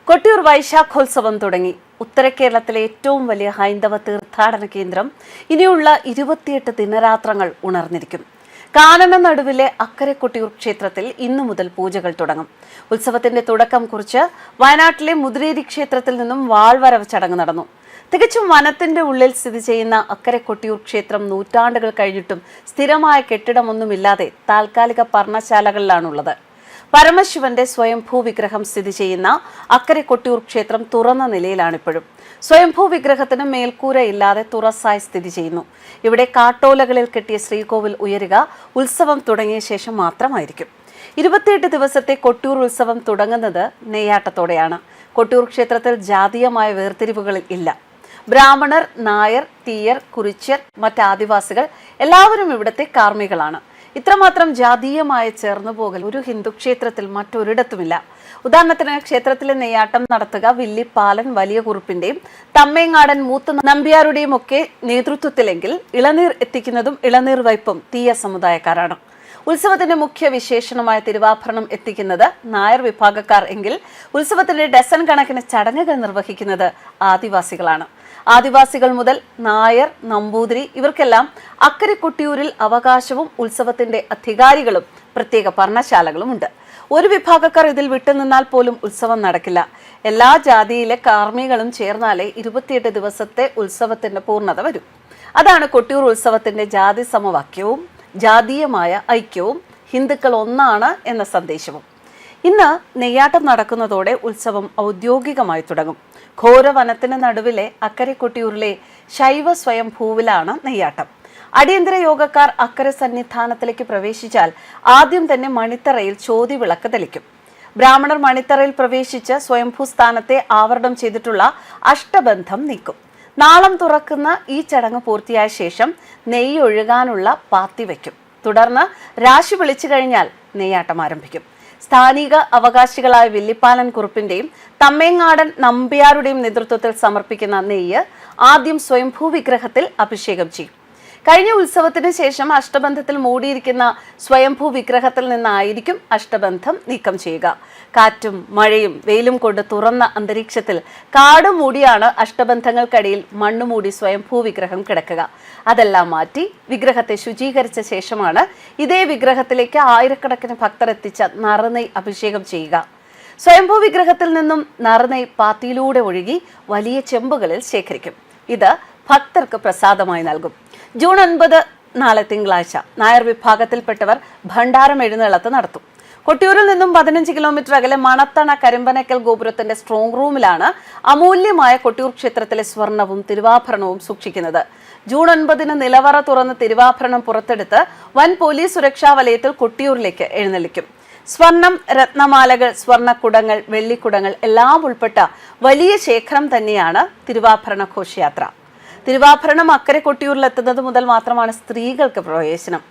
കൊട്ടിയൂർ വൈശാഖോത്സവം തുടങ്ങി. ഉത്തര കേരളത്തിലെ ഏറ്റവും വലിയ ഹൈന്ദവ തീർത്ഥാടന കേന്ദ്രം ഇനിയുള്ള 28 ദിനരാത്രങ്ങൾ ഉണർന്നിരിക്കും. കാനന നടുവിലെ അക്കരെ കൊട്ടിയൂർ ക്ഷേത്രത്തിൽ ഇന്നു മുതൽ പൂജകൾ തുടങ്ങും. ഉത്സവത്തിന്റെ തുടക്കം കുറിച്ച് വയനാട്ടിലെ മുതിരേരി ക്ഷേത്രത്തിൽ നിന്നും വാൾവരവ് ചടങ്ങ് നടന്നു. തികച്ചും വനത്തിന്റെ ഉള്ളിൽ സ്ഥിതി ചെയ്യുന്ന അക്കരെ കൊട്ടിയൂർ ക്ഷേത്രം നൂറ്റാണ്ടുകൾ കഴിഞ്ഞിട്ടും സ്ഥിരമായ കെട്ടിടമൊന്നുമില്ലാതെ താൽക്കാലിക പർണശാലകളിലാണുള്ളത്. പരമശിവന്റെ സ്വയംഭൂ വിഗ്രഹം സ്ഥിതി ചെയ്യുന്ന അക്കരെ കൊട്ടിയൂർ ക്ഷേത്രം തുറന്ന നിലയിലാണിപ്പോഴും. സ്വയംഭൂ വിഗ്രഹത്തിന് മേൽക്കൂര ഇല്ലാതെ തുറസായി സ്ഥിതി ചെയ്യുന്നു. ഇവിടെ കാട്ടോലകളിൽ കെട്ടിയ ശ്രീകോവിൽ ഉയരുക ഉത്സവം തുടങ്ങിയ ശേഷം മാത്രമായിരിക്കും. 28 ദിവസത്തെ കൊട്ടിയൂർ ഉത്സവം തുടങ്ങുന്നത് നെയ്യാട്ടത്തോടെയാണ്. കൊട്ടിയൂർ ക്ഷേത്രത്തിൽ ജാതീയമായ വേർതിരിവുകളിൽ ഇല്ല. ബ്രാഹ്മണർ, നായർ, തീയർ, കുറിച്യർ, മറ്റ് ആദിവാസികൾ എല്ലാവരും ഇവിടുത്തെ കാർമ്മികളാണ്. ഇത്രമാത്രം ജാതീയമായ ചേർന്നുപോകൽ ഒരു ഹിന്ദു ക്ഷേത്രത്തിൽ മറ്റൊരിടത്തുമില്ല. ഉദാഹരണത്തിന് ക്ഷേത്രത്തിലെ നെയ്യാട്ടം നടത്തുക വില്ലിപ്പാലൻ വലിയ കുറുപ്പിന്റെയും തമ്മേങ്ങാടൻ മൂത്ത നമ്പ്യാരുടെയും ഒക്കെ നേതൃത്വത്തിലെങ്കിൽ ഇളനീർ എത്തിക്കുന്നതും ഇളനീർ വയ്പും തീയ സമുദായക്കാരാണ്. ഉത്സവത്തിന്റെ മുഖ്യ വിശേഷണമായ തിരുവാഭരണം എത്തിക്കുന്നത് നായർ വിഭാഗക്കാർ എങ്കിൽ ഉത്സവത്തിന്റെ ഡസൻ കണക്കിന് ചടങ്ങുകൾ നിർവഹിക്കുന്നത് ആദിവാസികളാണ്. ആദിവാസികൾ മുതൽ നായർ, നമ്പൂതിരി ഇവർക്കെല്ലാം അക്കരെ കൊട്ടിയൂരിൽ അവകാശവും ഉത്സവത്തിന്റെ അധികാരികളും പ്രത്യേക പർണശാലകളുമുണ്ട്. ഒരു വിഭാഗക്കാർ ഇതിൽ വിട്ടുനിന്നാൽ പോലും ഉത്സവം നടക്കില്ല. എല്ലാ ജാതിയിലെ കാർമ്മികളും ചേർന്നാലേ 28 ദിവസത്തെ ഉത്സവത്തിന്റെ പൂർണ്ണത വരും. അതാണ് കൊട്ടിയൂർ ഉത്സവത്തിന്റെ ജാതി സമവാക്യവും ജാതീയമായ ഐക്യവും ഹിന്ദുക്കൾ ഒന്നാണ് എന്ന സന്ദേശവും. ഇന്ന് നെയ്യാട്ടം നടക്കുന്നതോടെ ഉത്സവം ഔദ്യോഗികമായി തുടങ്ങും. ഘോരവനത്തിന് നടുവിലെ അക്കരെ കൊട്ടിയൂരിലെ ശൈവ സ്വയംഭൂവിലാണ് നെയ്യാട്ടം. അടിയന്തര യോഗക്കാർ അക്കരെ സന്നിധാനത്തിലേക്ക് പ്രവേശിച്ചാൽ ആദ്യം തന്നെ മണിത്തറയിൽ ചോതിവിളക്ക് തെളിക്കും. ബ്രാഹ്മണർ മണിത്തറയിൽ പ്രവേശിച്ച് സ്വയംഭൂ സ്ഥാനത്തെ ആവരണം ചെയ്തിട്ടുള്ള അഷ്ടബന്ധം നീക്കും. നാളം തുറക്കുന്ന ഈ ചടങ്ങ് പൂർത്തിയായ ശേഷം നെയ്യ് ഒഴുകാനുള്ള പാത്തി വയ്ക്കും. തുടർന്ന് രാശി വിളിച്ചു കഴിഞ്ഞാൽ നെയ്യാട്ടം ആരംഭിക്കും. സ്ഥാനിക അവകാശികളായ വില്ലിപ്പാലൻ കുറുപ്പിന്റെയും തമ്മേങ്ങാടൻ നമ്പ്യാരുടെയും നേതൃത്വത്തിൽ സമർപ്പിക്കുന്ന നെയ്യ് ആദ്യം സ്വയംഭൂ വിഗ്രഹത്തിൽ അഭിഷേകം ചെയ്യും. കഴിഞ്ഞ ഉത്സവത്തിന് ശേഷം അഷ്ടബന്ധത്തിൽ മൂടിയിരിക്കുന്ന സ്വയംഭൂ വിഗ്രഹത്തിൽ നിന്നായിരിക്കും അഷ്ടബന്ധം നീക്കം ചെയ്യുക. കാറ്റും മഴയും വെയിലും കൊണ്ട് തുറന്ന അന്തരീക്ഷത്തിൽ കാട് മൂടിയാണ് അഷ്ടബന്ധങ്ങൾക്കടിയിൽ മണ്ണുമൂടി സ്വയംഭൂ വിഗ്രഹം കിടക്കുക. അതെല്ലാം മാറ്റി വിഗ്രഹത്തെ ശുചീകരിച്ച ശേഷമാണ് ഇതേ വിഗ്രഹത്തിലേക്ക് ആയിരക്കണക്കിന് ഭക്തർ എത്തിച്ച നറുനെയ് അഭിഷേകം ചെയ്യുക. സ്വയംഭൂ വിഗ്രഹത്തിൽ നിന്നും നറുനെയ് പാത്തിയിലൂടെ ഒഴുകി വലിയ ചെമ്പുകളിൽ ശേഖരിക്കും. ഇത് ഭക്തർക്ക് പ്രസാദമായി നൽകും. ജൂൺ 9 നാളെ തിങ്കളാഴ്ച നായർ വിഭാഗത്തിൽപ്പെട്ടവർ ഭണ്ഡാരം എഴുന്നള്ളത്ത് നടത്തും. കൊട്ടിയൂരിൽ നിന്നും 15 കിലോമീറ്റർ അകലെ മണത്തണ കരിമ്പനക്കൽ ഗോപുരത്തിന്റെ സ്ട്രോങ് റൂമിലാണ് അമൂല്യമായ കൊട്ടിയൂർ ക്ഷേത്രത്തിലെ സ്വർണവും തിരുവാഭരണവും സൂക്ഷിക്കുന്നത്. ജൂൺ 9 നിലവറ തുറന്ന് തിരുവാഭരണം പുറത്തെടുത്ത് വൻ പോലീസ് സുരക്ഷാ വലയത്തിൽ കൊട്ടിയൂരിലേക്ക് എഴുന്നള്ളിക്കും. സ്വർണം, രത്നമാലകൾ, സ്വർണ്ണക്കുടങ്ങൾ, വെള്ളിക്കുടങ്ങൾ എല്ലാം ഉൾപ്പെട്ട വലിയ ശേഖരം തന്നെയാണ് തിരുവാഭരണ ഘോഷയാത്ര. തിരുവാഭരണം അക്കരെ കൊട്ടിയൂരിലെത്തുന്നത് മുതൽ മാത്രമാണ് സ്ത്രീകൾക്ക് പ്രവേശനം.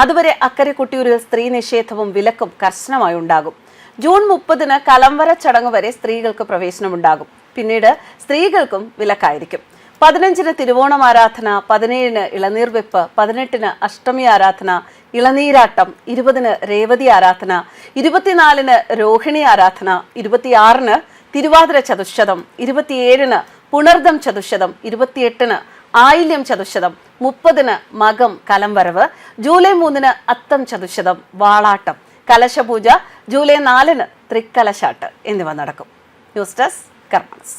അതുവരെ അക്കരെ കൊട്ടിയൂരിൽ സ്ത്രീ നിഷേധവും വിലക്കും കർശനമായി ഉണ്ടാകും. ജൂൺ 30 കലംവര ചടങ്ങ് വരെ സ്ത്രീകൾക്ക് പ്രവേശനമുണ്ടാകും. പിന്നീട് സ്ത്രീകൾക്കും വിലക്കായിരിക്കും. 15 തിരുവോണം ആരാധന, 17 ഇളനീർ വെപ്പ്, 18 അഷ്ടമി ആരാധന, ഇളനീരാട്ടം, 20 രേവതി ആരാധന, 24 രോഹിണി ആരാധന, 26 തിരുവാതിര ചതുശ്ശതം, 27 പുണർദം ചതുശ്ശതം, 28 ആയില്യം ചതുശ്ശതം, 30 മകം കലംവരവ്, ജൂലൈ 3 അത്തം ചതുശ്ശതം, വാളാട്ടം, കലശപൂജ, ജൂലൈ 4 തൃക്കലശാട്ട് എന്നിവ നടക്കും. News desk കർമ്മസ്.